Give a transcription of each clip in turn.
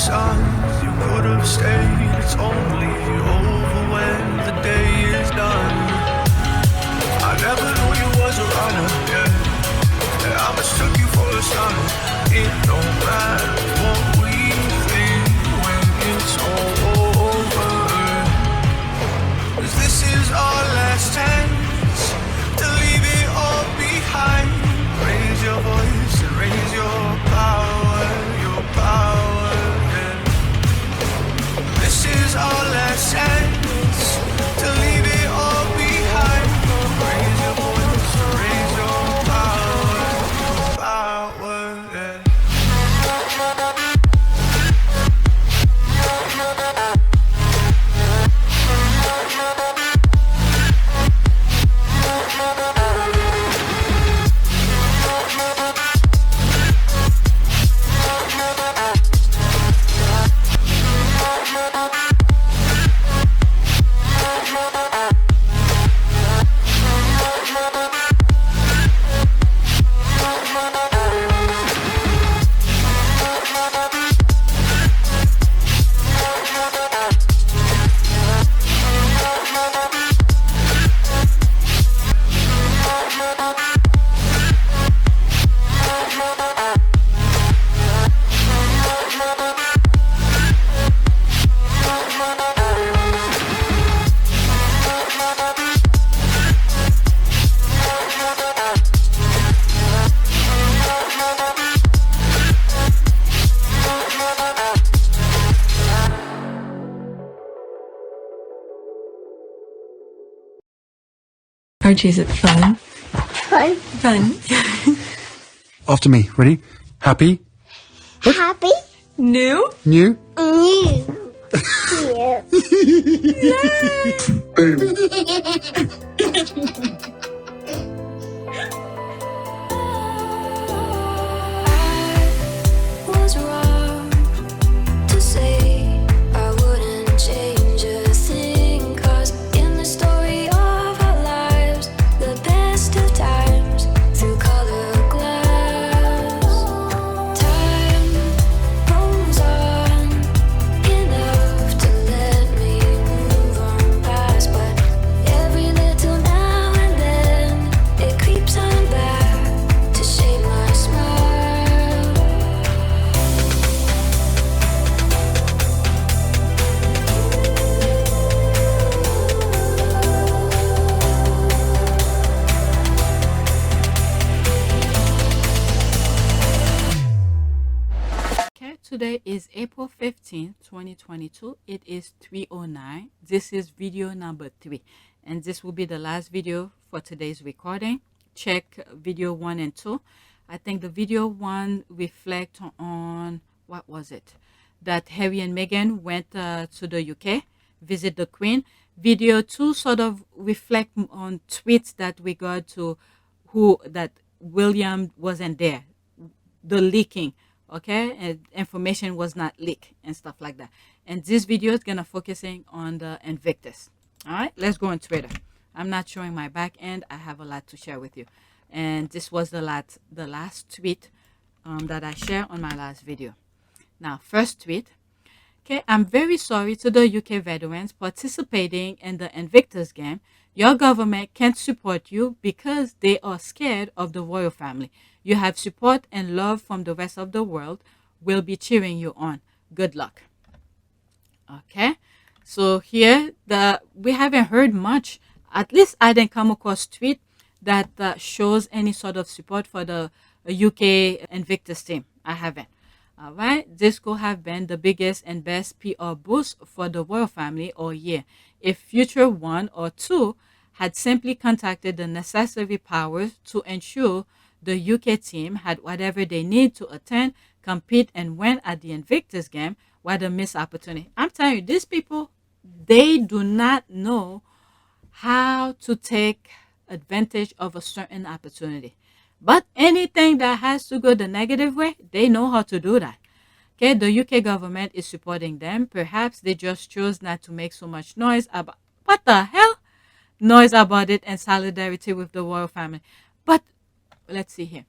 signs you could have stayed. It's only over when the day is done. I never knew you was a runner, yeah. I mistook you for a son. It don't matter what we think when it's all over. 'Cause this is our last chance to leave it all behind. Raise your voice and raise your power, yeah. This is our last chance to leave it all behind. Raise your voice and raise your power, yeah. Archie, is it fun? Fun. Fun. After me. Ready? Happy? Happy. New? New? New. Was wrong to say I wouldn't change a thing, 'cause in the story of our lives, the best of times through colored glass, time rolls on enough to let me move on past, but every little now and then it creeps on back to shape my smile. Okay, today is April 15th, 2022. It is 3:09. This is video number 3, and this will be the last video for today's recording. Check video 1 and 2. I think the video 1 reflect on, what was it? That Harry and Meghan went to the UK, visit the Queen. Video 2 sort of reflect on tweets that we got to that William wasn't there, the leaking, okay, and information was not leaked and stuff like that. And this video is gonna focusing on the Invictus. All right, let's go on Twitter. I'm not showing my back end. I have a lot to share with you, and this was the last tweet that I shared on my last video. Now, first tweet. Okay, I'm very sorry to the UK veterans participating in the Invictus game. Your government can't support you because they are scared of the royal family. You have support and love from the rest of the world. We'll be cheering you on. Good luck. Okay, so here we haven't heard much. At least I didn't come across tweet that shows any sort of support for the UK Invictus team. I haven't. All right, this could have been the biggest and best PR boost for the royal family all year if future 1 or 2 had simply contacted the necessary powers to ensure the UK team had whatever they need to attend, compete, and win at the Invictus game. What a missed opportunity. I'm telling you, these people, they do not know how to take advantage of a certain opportunity. But anything that has to go the negative way, they know how to do that. Okay, the UK government is supporting them. Perhaps they just chose not to make so much noise about, what the hell? Noise about it and solidarity with the royal family. But let's see here.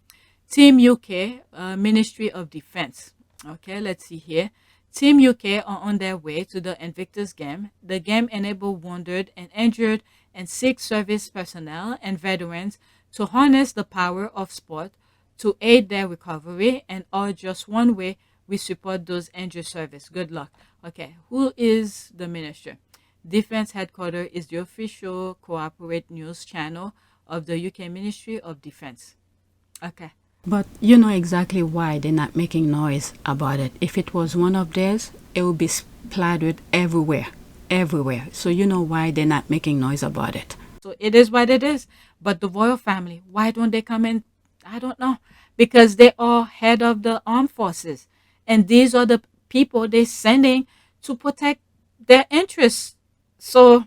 Team UK, Ministry of Defense. Okay, let's see here. Team UK are on their way to the Invictus Game. The game enabled wounded and injured and sick service personnel and veterans to harness the power of sport to aid their recovery, and are just one way we support those injured service. Good luck. Okay, who is the minister? Defense Headquarters is the official corporate news channel of the UK Ministry of Defense. Okay. But you know exactly why they're not making noise about it. If it was one of theirs, it would be splattered everywhere. Everywhere. So you know why they're not making noise about it. So it is what it is. But the royal family, why don't they come in? I don't know. Because they are head of the armed forces. And these are the people they're sending to protect their interests. So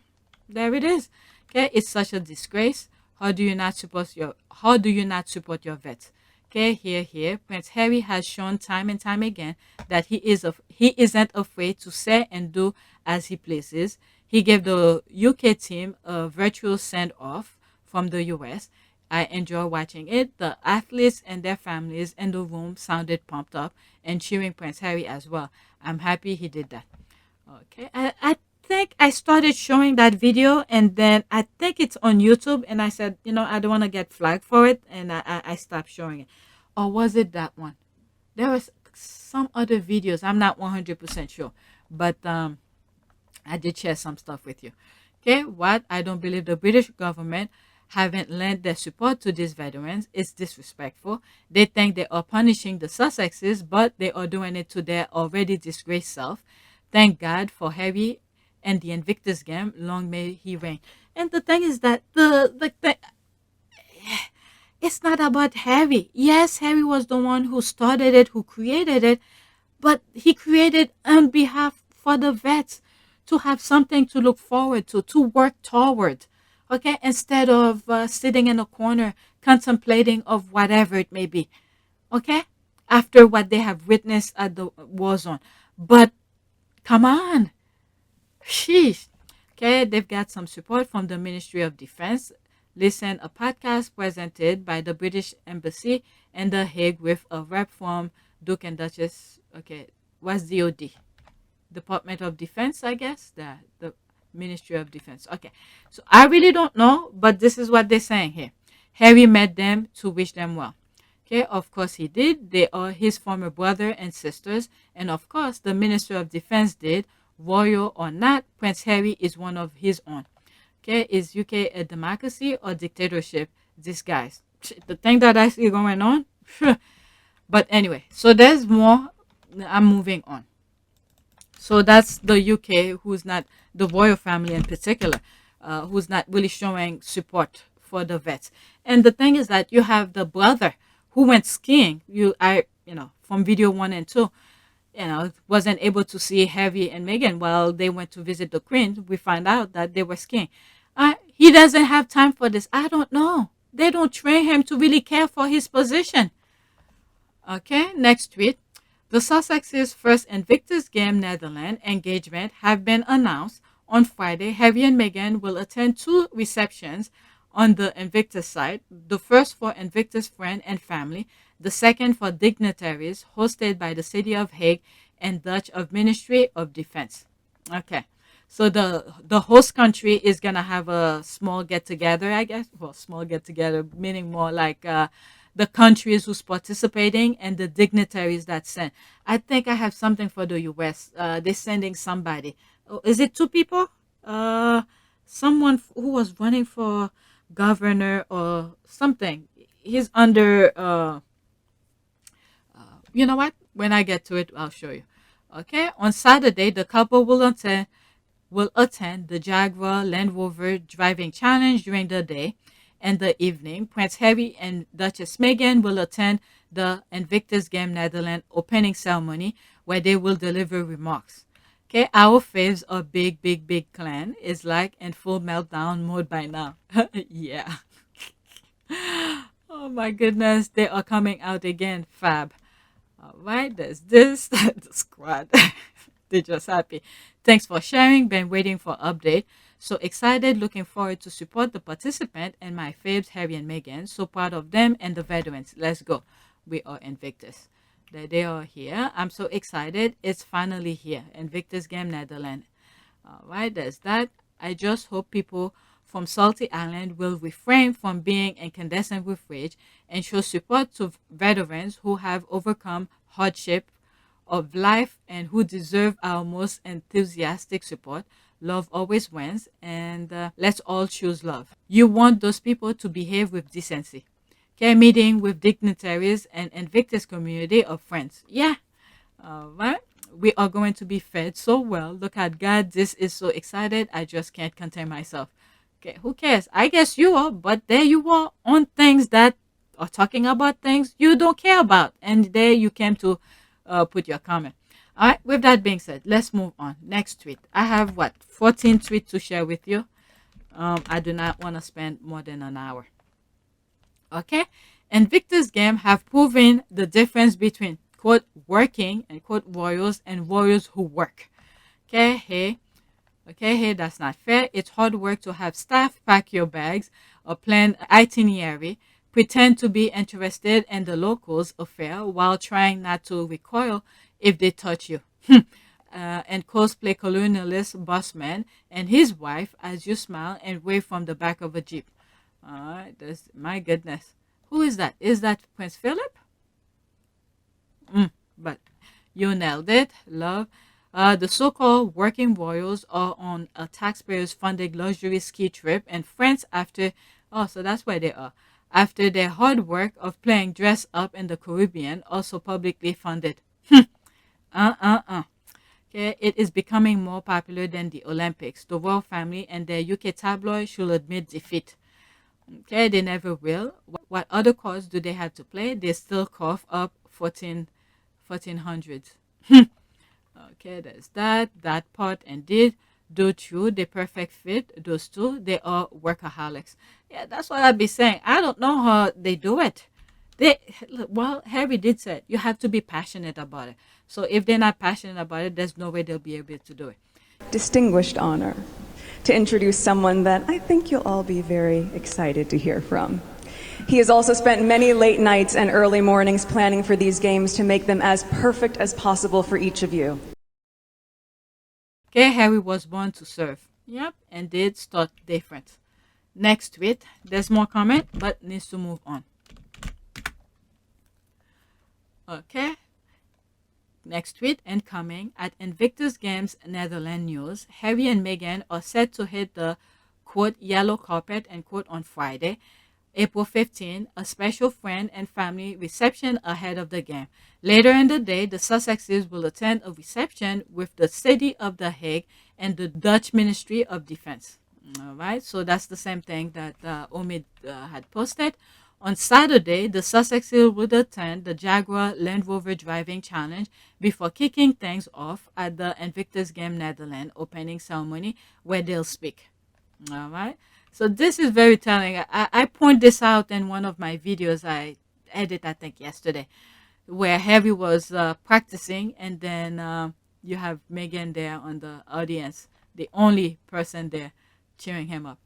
there it is. Okay, it's such a disgrace. How do you not support your vets? Okay, here. Prince Harry has shown time and time again that he isn't afraid to say and do as he pleases. He gave the UK team a virtual send-off from the US. I enjoy watching it. The athletes and their families in the room sounded pumped up and cheering Prince Harry as well. I'm happy he did that. Okay, I think I started showing that video, and then I think it's on YouTube, and I said, I don't want to get flagged for it, and I stopped showing it. Or was it that one? There was some other videos. I'm not 100% sure, but I did share some stuff with you. Okay, what? I don't believe the British government haven't lent their support to these veterans. It's disrespectful. They think they are punishing the Sussexes, but they are doing it to their already disgraced self. Thank God for Harry and the Invictus Game. Long may he reign. And the thing is that it's not about Harry. Yes, Harry was the one who started it, who created it, but he created on behalf for the vets to have something to look forward to work toward. Okay, instead of sitting in a corner contemplating of whatever it may be. Okay, after what they have witnessed at the war zone. But come on. Sheesh. Okay, they've got some support from the Ministry of Defense. Listen, a podcast presented by the British Embassy in The Hague with a rep from Duke and Duchess. Okay, what's DOD? Department of Defense, I guess. The Ministry of Defense. Okay, so I really don't know, but this is what they're saying here. Harry met them to wish them well. Okay, of course he did. They are his former brother and sisters, and of course the Minister of Defense did. Royal or not, Prince Harry is one of his own. Okay, is UK a democracy or dictatorship? This guys, the thing that I see going on. But anyway, so there's more. I'm moving on. So that's the UK, who's not the royal family in particular, who's not really showing support for the vets. And the thing is that you have the brother who went skiing. From video 1 and 2, wasn't able to see Harry and Meghan while they went to visit the Queen. We find out that they were skiing. He doesn't have time for this. I don't know. They don't train him to really care for his position. Okay, next tweet. The Sussexes' first Invictus Game Netherlands engagement have been announced. On Friday, Harry and Meghan will attend 2 receptions on the Invictus site, the first for Invictus friend and family, the second for dignitaries, hosted by the City of Hague and Dutch of Ministry of Defense. Okay, so the host country is going to have a small get-together, I guess. Well, small get-together, meaning more like the countries who's participating and the dignitaries that send. I think I have something for the US. They're sending somebody. Oh, is it 2 people? Someone who was running for governor or something. He's under, you know what? When I get to it, I'll show you. Okay, on Saturday, the couple will attend the Jaguar Land Rover driving challenge during the day. And the evening, Prince Harry and Duchess Meghan will attend the Invictus Game Netherlands opening ceremony, where they will deliver remarks. Okay, our faves are big clan is like in full meltdown mode by now. Yeah. Oh my goodness, they are coming out again, fab. All right, there's this, the squad. They're just happy. Thanks for sharing. Been waiting for update. So excited, looking forward to support the participant and my faves, Harry and Meghan. So proud of them and the veterans. Let's go. We are Invictus. that they are here. I'm so excited. It's finally here. Invictus Game Netherlands. All right, there's that. I just hope people from Salty Island will refrain from being incandescent with rage and show support to veterans who have overcome hardship of life and who deserve our most enthusiastic support. Love always wins, and let's all choose love. You want those people to behave with decency. Okay, meeting with dignitaries and Invictus community of friends. Yeah, all right. We are going to be fed so well. Look at God. This is so excited. I just can't contain myself. Okay, who cares? I guess you are, but there you are on things that are talking about things you don't care about. And there you came to put your comment. All right, with that being said, let's move on. Next tweet. I have 14 tweets to share with you. I do not want to spend more than an hour. Okay, Invictus Game have proven the difference between quote working and quote warriors and warriors who work. Okay, hey, that's not fair. It's hard work to have staff pack your bags or plan itinerary, pretend to be interested in the locals' affair while trying not to recoil if they touch you. And cosplay colonialist bossman and his wife as you smile and wave from the back of a jeep. All right, my goodness. Who is that? Is that Prince Philip? But you nailed it, love. The so-called working royals are on a taxpayers-funded luxury ski trip in France after, so that's where they are. After their hard work of playing dress up in the Caribbean, also publicly funded. Okay, it is becoming more popular than the Olympics. The royal family and their UK tabloid should admit defeat. Okay, they never will. What other cards do they have to play? They still cough up 1400s. Okay, there's that part indeed. Though true, the perfect fit, those two, they are workaholics. Yeah, that's what I'd be saying. I don't know how they do it. Well, Harry did say you have to be passionate about it. So if they're not passionate about it, there's no way they'll be able to do it. Distinguished honor to introduce someone that I think you'll all be very excited to hear from. He has also spent many late nights and early mornings planning for these games to make them as perfect as possible for each of you. Okay, Harry was born to serve. Yep, and did start different. Next tweet. There's more comment, but needs to move on. Okay. Next tweet incoming at Invictus Games Netherlands News. Harry and Meghan are set to hit the quote yellow carpet and quote on Friday, April 15, a special friend and family reception ahead of the game. Later in the day, the Sussexes will attend a reception with the City of The Hague and the Dutch Ministry of Defense. All right, so that's the same thing that Omid had posted. On Saturday, the Sussexes will attend the Jaguar Land Rover Driving Challenge before kicking things off at the Invictus Game Netherlands opening ceremony where they'll speak. All right. So this is very telling. I point this out in one of my videos I edited, I think, yesterday, where Harry was practicing, and then you have Meghan there on the audience, the only person there cheering him up.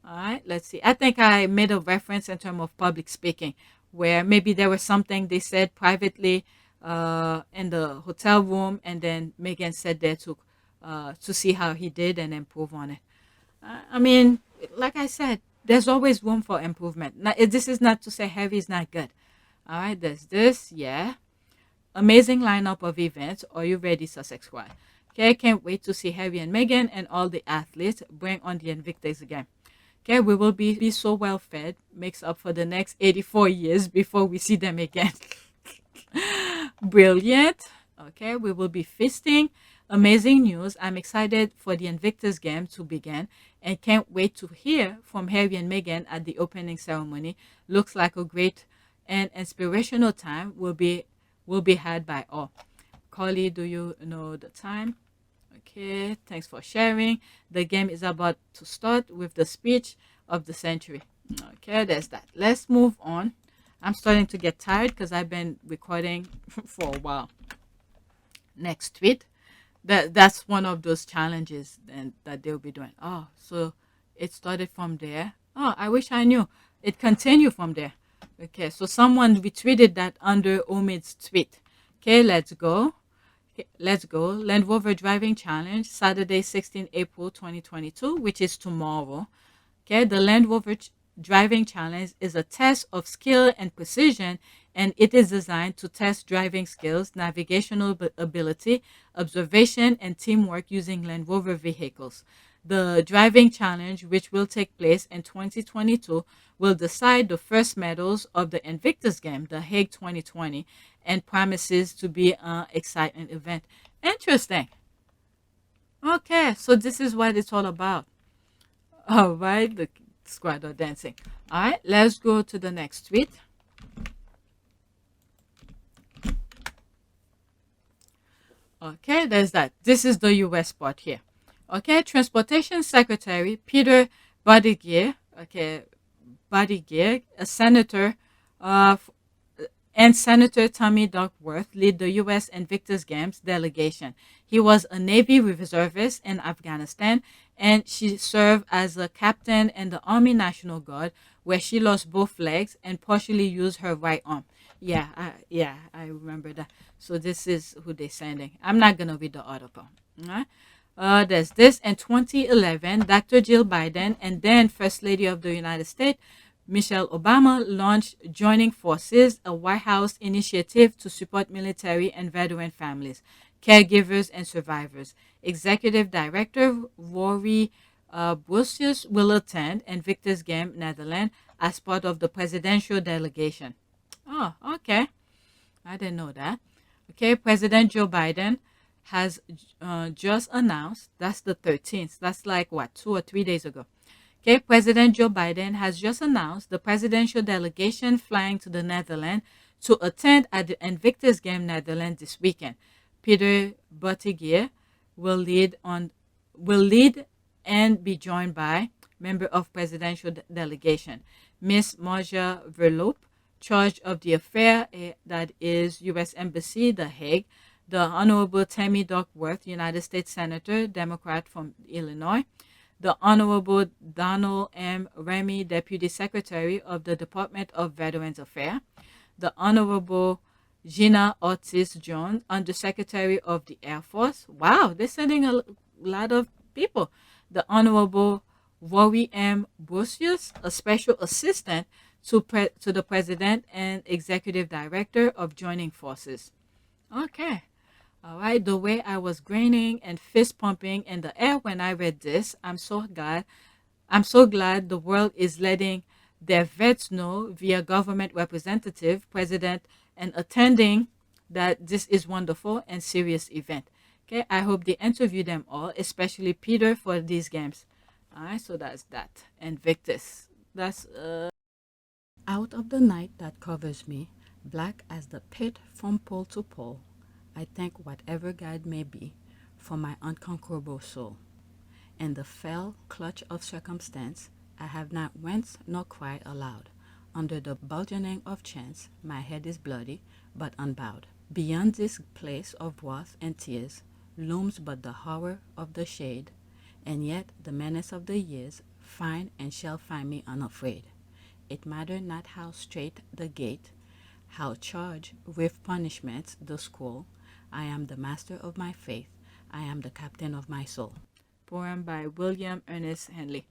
All right, let's see. I think I made a reference in terms of public speaking, where maybe there was something they said privately in the hotel room, and then Meghan said there to see how he did and improve on it. I mean, like I said, there's always room for improvement. Now, this is not to say Harry is not good. All right, there's this, yeah. Amazing lineup of events. Are you ready, Sussex squad? Okay, can't wait to see Harry and Meghan and all the athletes bring on the Invictus game. Okay, we will be so well fed, makes up for the next 84 years before we see them again. Brilliant. Okay, we will be feasting. Amazing news. I'm excited for the Invictus game to begin and can't wait to hear from Harry and Meghan at the opening ceremony. Looks like a great and inspirational time will be had by all. Carly, do you know the time? Okay, thanks for sharing. The game is about to start with the speech of the century. Okay, there's that. Let's move on. I'm starting to get tired because I've been recording for a while. Next tweet. That's one of those challenges that they'll be doing. Oh, so it started from there. Oh, I wish I knew. It continued from there. Okay, so someone retweeted that under Omid's tweet. Okay, let's go. Okay, let's go. Land Rover Driving Challenge, Saturday, 16 April 2022, which is tomorrow. Okay, the Land Rover Driving Challenge is a test of skill and precision, and it is designed to test driving skills, navigational ability, observation, and teamwork using Land Rover vehicles. The driving challenge, which will take place in 2022, will decide the first medals of the Invictus Game, the Hague 2020, and promises to be an exciting event. Interesting. Okay, so this is what it's all about. All right, the squad are dancing. All right, let's go to the next tweet. Okay, there's that. This is the U.S. part here. Okay, Transportation Secretary Peter Buttigieg, a senator, and Senator Tammy Duckworth lead the U.S. Invictus Games delegation. He was a Navy reservist in Afghanistan, and she served as a captain in the Army National Guard, where she lost both legs and partially used her right arm. Yeah, I remember that. So this is who they're sending. I'm not gonna read the article. All right? There's this. In 2011, Dr. Jill Biden and then First Lady of the United States, Michelle Obama, launched Joining Forces, a White House initiative to support military and veteran families, caregivers, and survivors. Executive Director Rory Brocius will attend Invictus Game, Netherlands, as part of the presidential delegation. Oh, okay. I didn't know that. Okay, President Joe Biden has just announced, that's the 13th, that's like what, 2 or 3 days ago. Okay, President Joe Biden has just announced the presidential delegation flying to the Netherlands to attend at the Invictus Game Netherlands this weekend. Peter Buttigieg will lead and be joined by member of presidential delegation, Miss Marja Verloop, charge of the affair that is U.S. Embassy, The Hague, the Honorable Tammy Duckworth, United States Senator, Democrat from Illinois, the Honorable Donald M. Remy, Deputy Secretary of the Department of Veterans Affairs, the Honorable Gina Ortiz Jones, Undersecretary of the Air Force. Wow, they're sending a lot of people. The Honorable Rory M. Brocius, a Special Assistant to the President and Executive Director of Joining Forces. Okay. All right. The way I was grinning and fist pumping in the air when I read this, I'm so glad the world is letting their vets know via government representative, president, and attending that this is wonderful and serious event. Okay. I hope they interview them all, especially Peter, for these games. All right. So that's that. Invictus. That's out of the night that covers me, black as the pit from pole to pole, I thank whatever God may be for my unconquerable soul. In the fell clutch of circumstance, I have not winced nor cried aloud. Under the burgeoning of chance, my head is bloody, but unbowed. Beyond this place of wrath and tears looms but the horror of the shade, and yet the menace of the years find and shall find me unafraid. It matter not how straight the gate, how charged with punishments the scroll. I am the master of my faith. I am the captain of my soul. Poem by William Ernest Henley.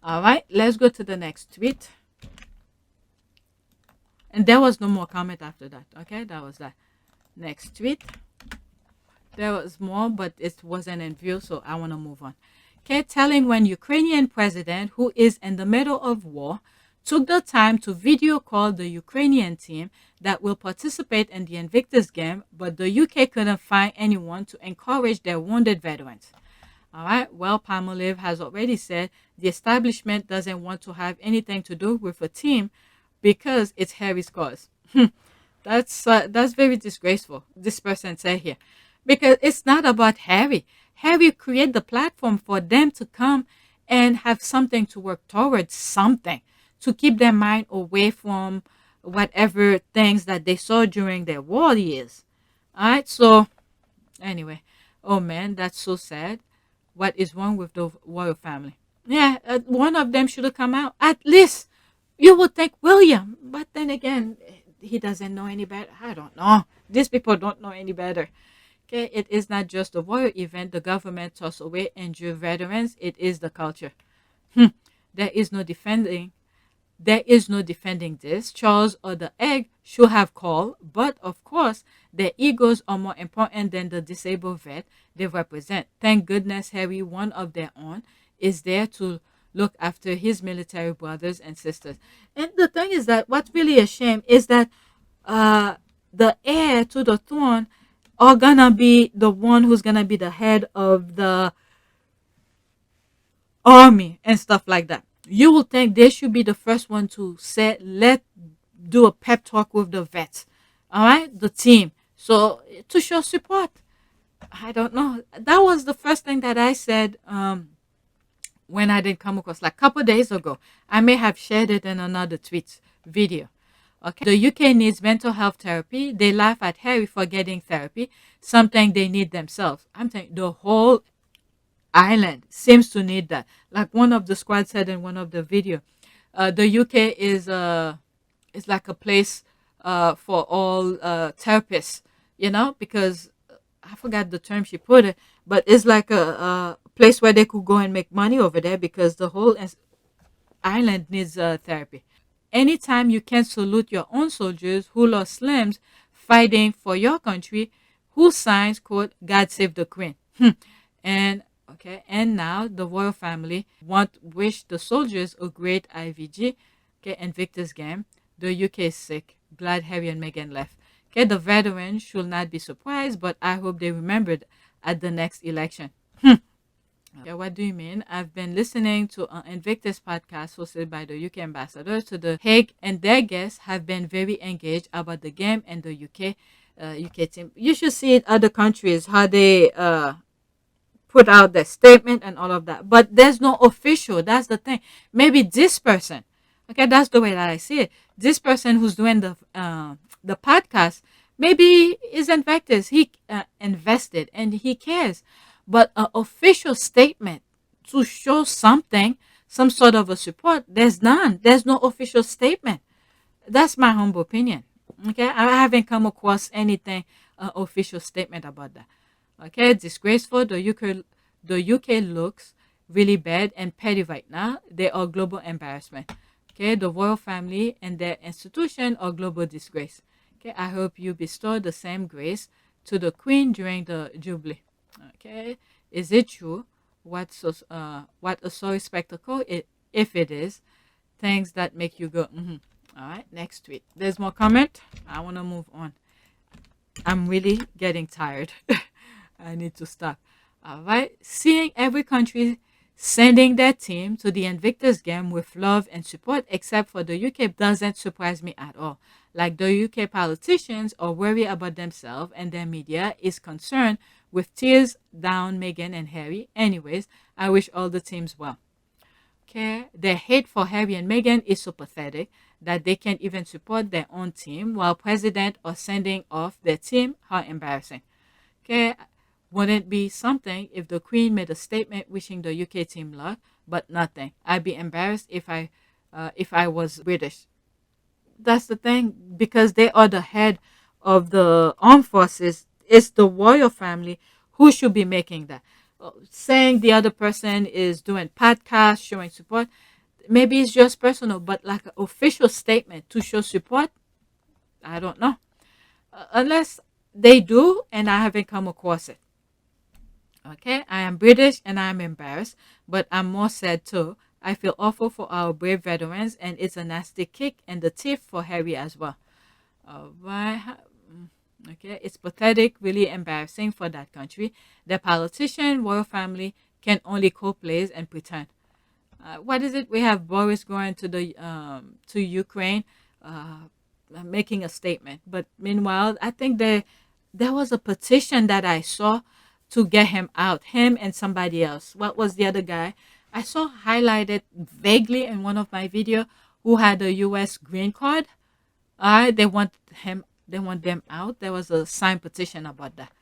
All right, let's go to the next tweet. And there was no more comment after that. Okay, that was that. Next tweet. There was more, but it wasn't in view, so I want to move on. Okay, telling when Ukrainian president, who is in the middle of war, took the time to video call the Ukrainian team that will participate in the Invictus Game, but the UK couldn't find anyone to encourage their wounded veterans. All right, well, Palmolive has already said the establishment doesn't want to have anything to do with a team because it's Harry's cause. That's very disgraceful, this person said here. Because it's not about Harry. Harry created the platform for them to come and have something to work towards, something to keep their mind away from whatever things that they saw during their war years. All right, so anyway, oh man, that's so sad. What is wrong with the royal family? Yeah, one of them should have come out. At least you would think William, but then again, he doesn't know any better. I don't know. These people don't know any better. Okay, it is not just a royal event. The government toss away injured veterans. It is the culture. There is no defending. There is no defending this. Charles or the egg should have called, but of course, their egos are more important than the disabled vet they represent. Thank goodness Harry, one of their own, is there to look after his military brothers and sisters. And the thing is that what's really a shame is that the heir to the throne are gonna be the one who's gonna be the head of the army and stuff like that. You will think they should be the first one to say, do a pep talk with the vets, all right, the team, so to show support. I don't know. That was the first thing that I said when I did come across, like a couple days ago. I may have shared it in another tweet video. Okay, the UK needs mental health therapy. They laugh at Harry for getting therapy, something they need themselves. I'm saying the whole island seems to need that. Like one of the squad said in one of the video, the UK is like a place for all therapists, you know, because I forgot the term she put it, but it's like a place where they could go and make money over there because the whole island needs therapy. Anytime you can salute your own soldiers who lost limbs fighting for your country, who signs, quote, God save the Queen. And okay, and now the royal family wish the soldiers a great IVG, okay, Invictus Game. The UK is sick. Glad Harry and Meghan left. Okay, the veterans should not be surprised, but I hope they remembered at the next election. Okay, what do you mean? I've been listening to an Invictus podcast hosted by the UK ambassador to The Hague, and their guests have been very engaged about the game and the UK team. You should see it other countries, how they put out their statement and all of that. But there's no official. That's the thing. Maybe this person, okay, that's the way that I see it. This person who's doing the podcast, maybe is Invictus. He invested and he cares. But an official statement to show something, some sort of a support, there's none. There's no official statement. That's my humble opinion. Okay, I haven't come across anything official statement about that. Okay, disgraceful. The UK looks really bad and petty right now. They are global embarrassment. Okay, the royal family and their institution are global disgrace. Okay, I hope you bestow the same grace to the Queen during the Jubilee. Okay, is it true? What a sorry spectacle? If it is, things that make you go, All right, next tweet. There's more comment. I want to move on. I'm really getting tired. I need to stop. All right, seeing every country sending their team to the Invictus Game with love and support, except for the UK, doesn't surprise me at all. Like the UK politicians are worried about themselves and their media is concerned with tears down Meghan and Harry. Anyways, I wish all the teams well. Okay, their hate for Harry and Meghan is so pathetic that they can't even support their own team while president are sending off their team. How embarrassing. Okay, wouldn't it be something if the Queen made a statement wishing the UK team luck, but nothing? I'd be embarrassed if I was British. That's the thing, because they are the head of the armed forces. It's the royal family who should be making that. Saying the other person is doing podcasts, showing support, maybe it's just personal, but like an official statement to show support, I don't know. Unless they do, and I haven't come across it. Okay, I am British and I'm embarrassed, but I'm more sad too. I feel awful for our brave veterans, and it's a nasty kick in the teeth for Harry as well. Right. Okay, it's pathetic, really embarrassing for that country. The politician, royal family can only co-plays and pretend. What is it? We have Boris going to the to Ukraine, making a statement. But meanwhile, I think there was a petition that I saw to get him out, him and somebody else. What was the other guy? I saw highlighted vaguely in one of my videos who had a U.S. green card. They want them out. There was a signed petition about that.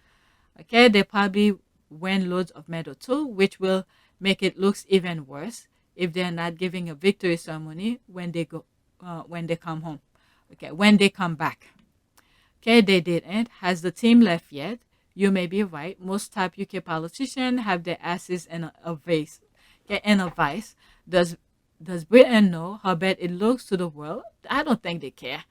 Okay, they probably win loads of medal too, which will make it looks even worse if they're not giving a victory ceremony when they come home. Okay, when they come back. Okay, they didn't. Has the team left yet? You may be right. Most top UK politicians have their asses in a vase. Okay, in a vice. Does Britain know how bad it looks to the world? I don't think they care.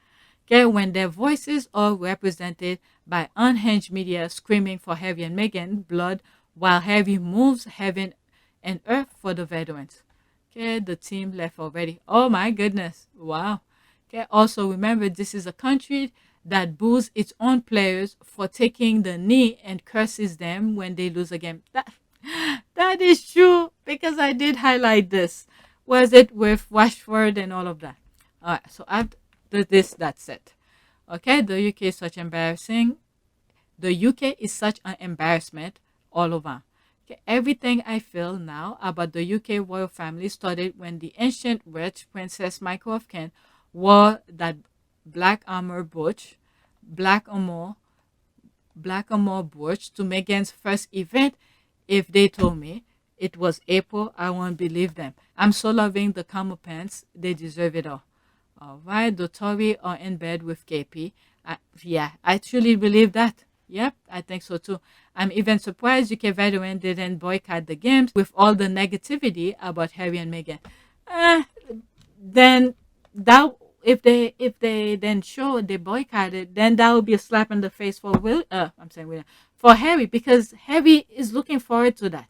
Okay, when their voices are represented by unhinged media screaming for Harry and Meghan blood while Harry moves heaven and earth for the veterans. Okay, the team left already. Oh my goodness. Wow. Okay, also remember this is a country that boos its own players for taking the knee and curses them when they lose a game. That is true because I did highlight this. Was it with Rashford and all of that? All right, so after this, that's it. Okay, the UK is such embarrassing. The UK is such an embarrassment all over. Okay, everything I feel now about the UK royal family started when the ancient witch Princess Michael of Kent wore that black armor brooch to Meghan's first event. If they told me it was April, I won't believe them. I'm so loving the camel pants. They deserve it all. All right, the Tory are in bed with KP. Yeah, I truly believe that. Yep, I think so too. I'm even surprised UK veteran didn't boycott the games with all the negativity about Harry and Meghan. Then that if they then show they boycotted, then that would be a slap in the face for William, for Harry, because Harry is looking forward to that.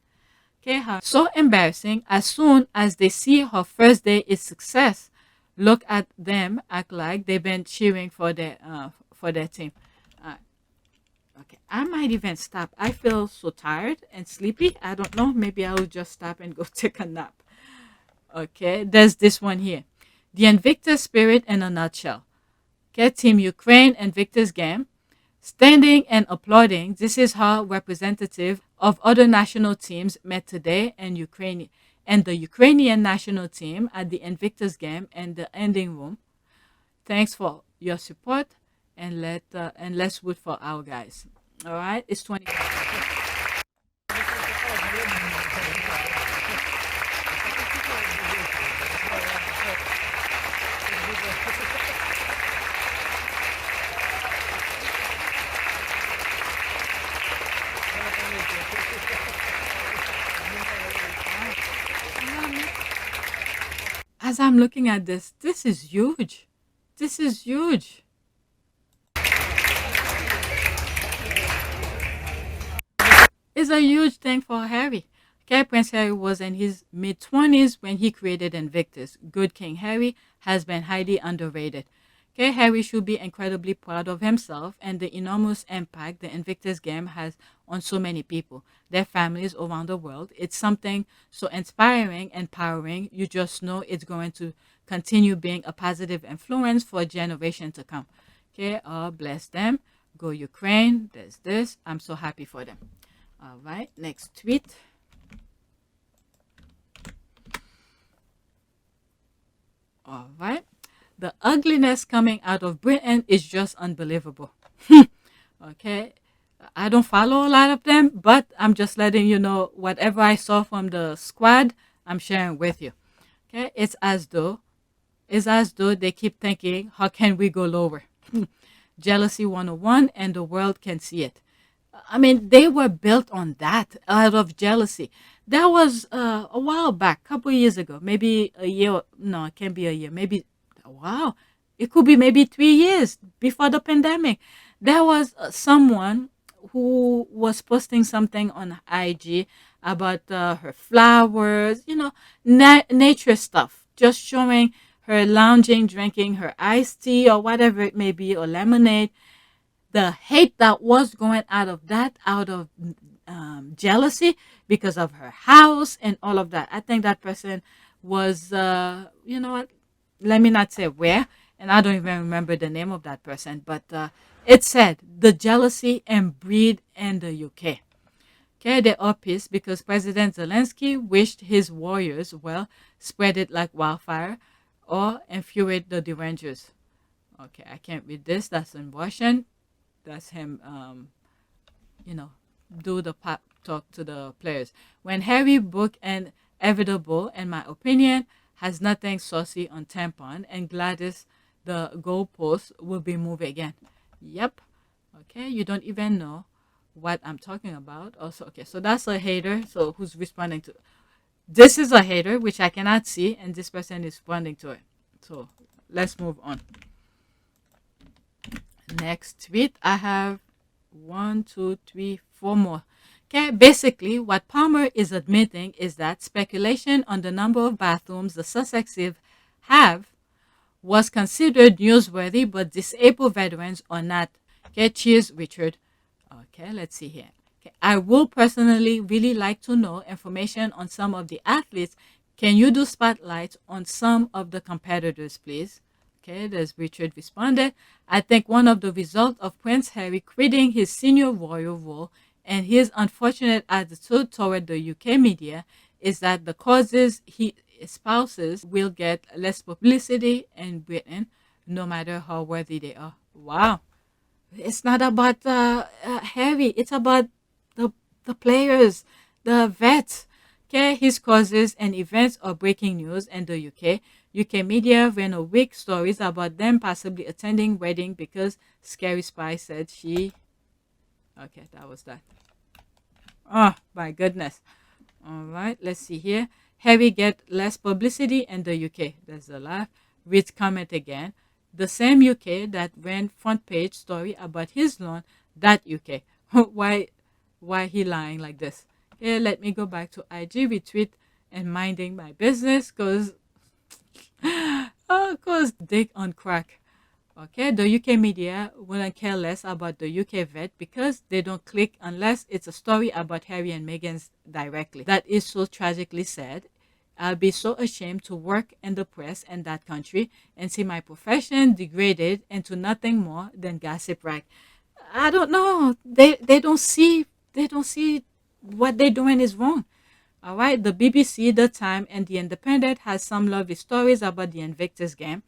Okay, so embarrassing. As soon as they see her first day is success, look at them act like they've been cheering for their team. Okay, I might even stop. I feel so tired and sleepy. I don't know. Maybe I'll just stop and go take a nap. Okay, there's this one here. The Invictus spirit in a nutshell. Okay, Team Ukraine Invictus Game. Standing and applauding. This is how representative of other national teams met today and the Ukrainian national team at the Invictus Game and the ending room. Thanks for your support and let's root for our guys. All right, it's 20. As I'm looking at this is huge. This is huge. It's a huge thing for Harry. Okay, Prince Harry was in his mid-20s when he created Invictus. Good King Harry has been highly underrated. Okay, Harry should be incredibly proud of himself and the enormous impact the Invictus game has on so many people, their families around the world. It's something so inspiring, empowering. You just know it's going to continue being a positive influence for a generation to come. Okay, bless them. Go Ukraine. There's this. I'm so happy for them. All right, next tweet. All right. The ugliness coming out of Britain is just unbelievable. Okay. I don't follow a lot of them, but I'm just letting you know whatever I saw from the squad, I'm sharing with you. Okay. It's as though they keep thinking, how can we go lower? Jealousy 101 and the world can see it. I mean, they were built on that out of jealousy. That was a while back, a couple of years ago, maybe a year. No, it can't be a year. Maybe, wow, it could be maybe 3 years before the pandemic. There was someone who was posting something on IG about her flowers, nature stuff, just showing her lounging, drinking her iced tea or whatever it may be, or lemonade. The hate that was going out of jealousy because of her house and all of that. I think that person was, you know what? Let me not say where, and I don't even remember the name of that person, but it said the jealousy and breed in the UK. Okay, they are pissed because President Zelensky wished his warriors well, spread it like wildfire, or infuriate the derangers. Okay, I can't read this. That's in Russian. That's him, do the pop talk to the players. When Harry book inevitable, in my opinion, has nothing saucy on tampon, and Gladys the goalpost will be moved again. Yep. Okay, you don't even know what I'm talking about. Also, okay, so that's a hater. So who's responding to this is a hater, which I cannot see, and this person is responding to it. So let's move on. Next tweet, I have 1, 2, 3, 4 more. Okay, basically, what Palmer is admitting is that speculation on the number of bathrooms the Sussexes have was considered newsworthy, but disabled veterans are not. Okay, cheers, Richard. Okay, let's see here. Okay, I will personally really like to know information on some of the athletes. Can you do spotlights on some of the competitors, please? Okay, there's Richard responded. I think one of the results of Prince Harry quitting his senior royal role and his unfortunate attitude toward the UK media is that the causes he espouses will get less publicity in Britain, no matter how worthy they are. Wow. It's not about Harry. It's about the players, the vets. Okay, his causes and events are breaking news in the UK. UK media ran a week stories about them possibly attending wedding because Scary Spy said she... Okay, that was that. Oh, my goodness. All right, let's see here. Harry get less publicity in the UK. There's a laugh. Read comment again. The same UK that ran front page story about his loan, that UK. Why he lying like this? Okay, let me go back to IG retweet and minding my business because dick on crack. Okay, the UK media wouldn't care less about the UK vet because they don't click unless it's a story about Harry and Meghan directly. That is so tragically sad. I'll be so ashamed to work in the press in that country and see my profession degraded into nothing more than gossip rag. I don't know. They don't see what they're doing is wrong. All right, the BBC, The Time, and The Independent has some lovely stories about the Invictus game.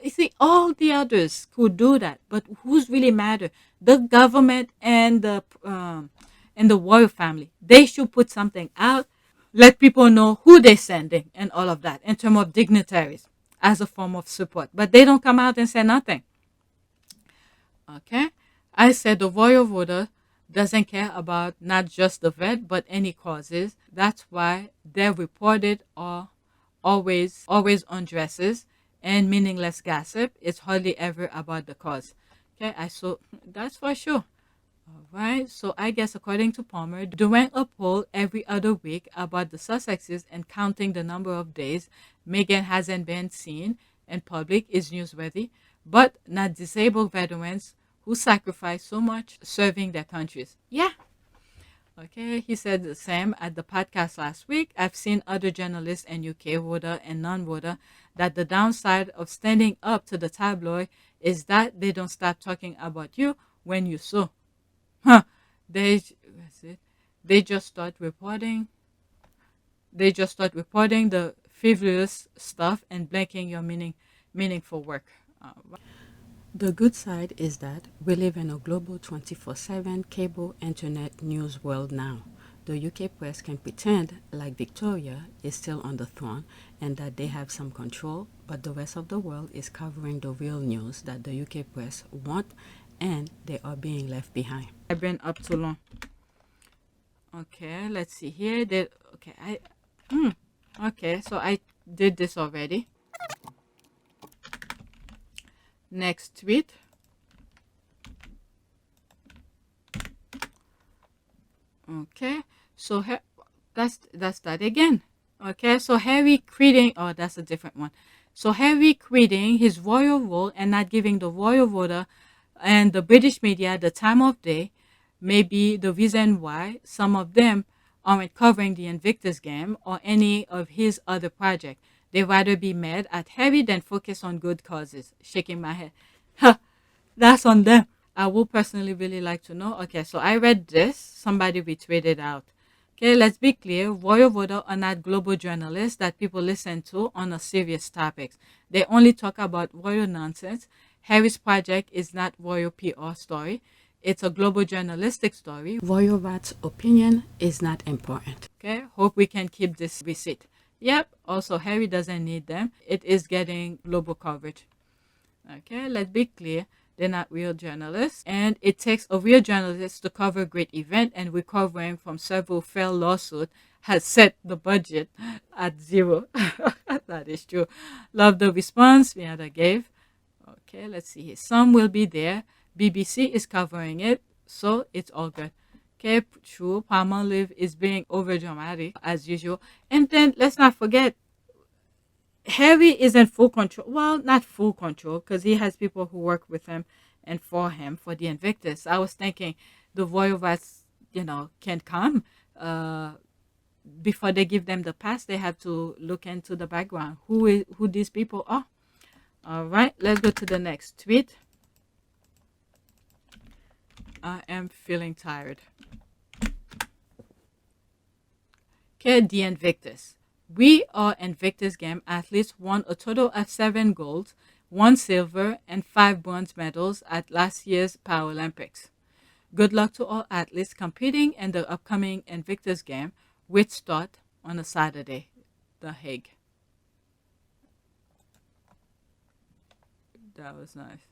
You see, all the others could do that, but who's really matter? The government and the royal family. They should put something out, let people know who they're sending and all of that in terms of dignitaries as a form of support. But they don't come out and say nothing. Okay, I said the royal voter doesn't care about not just the vet but any causes. That's why they're reported are always undresses and meaningless gossip. It's hardly ever about the cause. Okay, so that's for sure. All right, so I guess according to Palmer, doing a poll every other week about the Sussexes and counting the number of days Meghan hasn't been seen in public is newsworthy, but not disabled veterans who sacrifice so much serving their countries. Yeah. Okay, he said the same at the podcast last week. I've seen other journalists in UK, voter and non-voter, that the downside of standing up to the tabloid is that they don't stop talking about you when you sue. They just start reporting the frivolous stuff and blanking your meaningful work. The good side is that we live in a global 24/7 cable internet news world now. The UK press can pretend like Victoria is still on the throne and that they have some control, but the rest of the world is covering the real news that the UK press want, and they are being left behind. I've been up too long. Okay, let's see here. Okay, so I did this already. Next tweet. Okay, so that's that again. Okay, so Harry quitting. Oh, that's a different one. So Harry quitting his royal role and not giving the royal voter and the British media the time of day may be the reason why some of them aren't covering the Invictus game or any of his other projects. They'd rather be mad at Harry than focus on good causes. Shaking my head. Ha! That's on them. I would personally really like to know. Okay, so I read this. Somebody retweeted out. Okay, let's be clear. Royal Voter are not global journalists that people listen to on a serious topics. They only talk about royal nonsense. Harry's project is not royal PR story. It's a global journalistic story. Royal Rat's opinion is not important. Okay, hope we can keep this receipt. Yep, also Harry doesn't need them. It is getting global coverage. Okay, let's be clear. They're not real journalists, and it takes a real journalist to cover a great event, and recovering from several failed lawsuits has set the budget at zero. That is true. Love the response Rihanna gave. Okay, let's see here. Some will be there. BBC is covering it, so it's all good. Okay, true. Palmolive is being over dramatic as usual. And then let's not forget, Harry is in full control. Well, not full control, because he has people who work with him and for him for the Invictus. I was thinking the royal rights, can come. Before they give them the pass, they have to look into the background. Who these people are. All right, let's go to the next tweet. I am feeling tired. Okay, the Invictus. We are Invictus Game athletes won a total of 7 golds, 1 silver, and 5 bronze medals at last year's Paralympics. Good luck to all athletes competing in the upcoming Invictus Game, which start on a Saturday, The Hague. That was nice.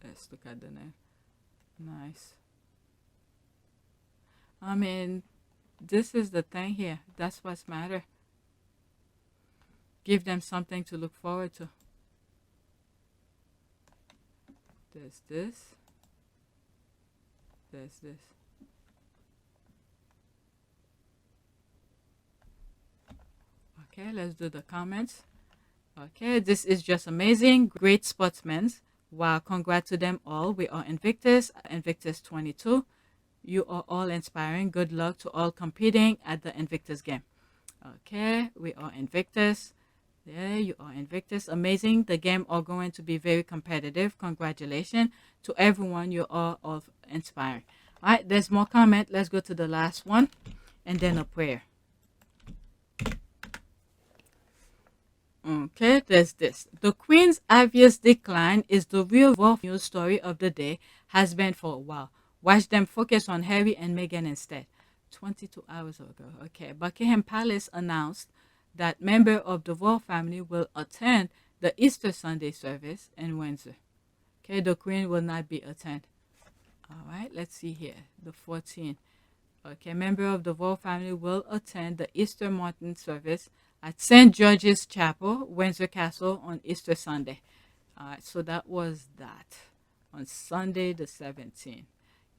Let's look at the name. Nice. I mean, this is the thing here. That's what's matter. Give them something to look forward to. There's this. There's this. Okay, let's do the comments. Okay, this is just amazing. Great sportsmen. Wow, congrats to them all. We are Invictus, Invictus 22. You are all inspiring. Good luck to all competing at the Invictus Game. Okay, we are Invictus. There you are, Invictus. Amazing. The game are going to be very competitive. Congratulations to everyone. You are all inspiring. All right, there's more comment. Let's go to the last one and then a prayer. Okay, there's this. The Queen's obvious decline is the real world news story of the day, has been for a while. Watch them focus on Harry and Meghan instead. 22 hours ago. Okay, Buckingham Palace announced that members of the royal family will attend the Easter Sunday service in Windsor. Okay, the Queen will not be attend. All right, let's see here. The 14th. Okay, member of the royal family will attend the Easter Martin service at St. George's Chapel, Windsor Castle on Easter Sunday. All right, so that was that on Sunday the 17th.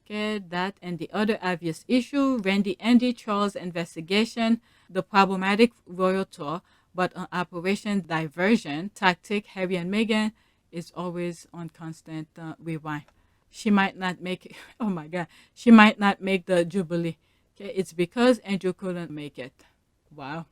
Okay, that and the other obvious issue, Andy Charles investigation, the problematic royal tour, but on Operation Diversion tactic, Harry and Meghan is always on constant rewind. She might not make it. Oh my God, she might not make the Jubilee. Okay, it's because Andrew couldn't make it. Wow.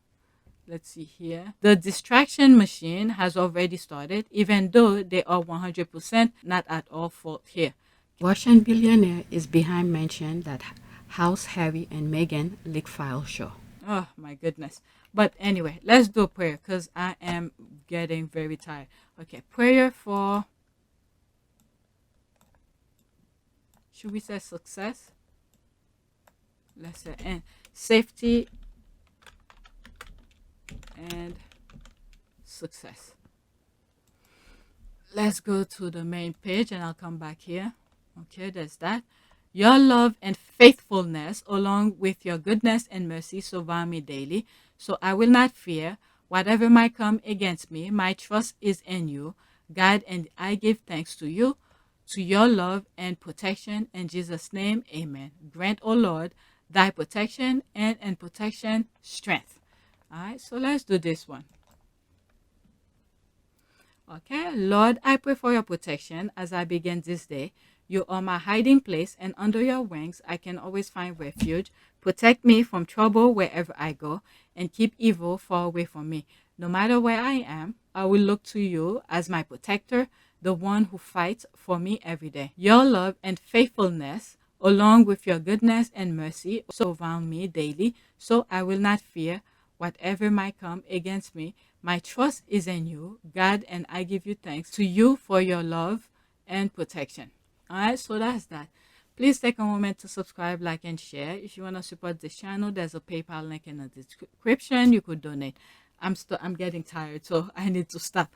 Let's see here. The distraction machine has already started, even though they are 100% not at all fault here. Russian billionaire is behind mention that House Harry and Meghan leak file show. Oh my goodness. But anyway, let's do a prayer because I am getting very tired. Okay, prayer for, should we say success? Let's say and safety and success. Let's go to the main page and I'll come back here. Okay, there's that. Your love and faithfulness, along with your goodness and mercy, surround me daily. So I will not fear whatever might come against me. My trust is in you, God, and I give thanks to you, to your love and protection. In Jesus' name, amen. Grant, O Lord, thy protection and protection strength. All right, so let's do this one. Okay, Lord, I pray for your protection as I begin this day. You are my hiding place, and under your wings I can always find refuge. Protect me from trouble wherever I go, and keep evil far away from me. No matter where I am, I will look to you as my protector, the one who fights for me every day. Your love and faithfulness, along with your goodness and mercy, surround me daily, so I will not fear whatever might come against me. My trust is in you, God, and I give you thanks to you for your love and protection. All right, so that's that. Please take a moment to subscribe, like, and share. If you want to support this channel, there's a PayPal link in the description. You could donate. I'm getting tired, so I need to stop.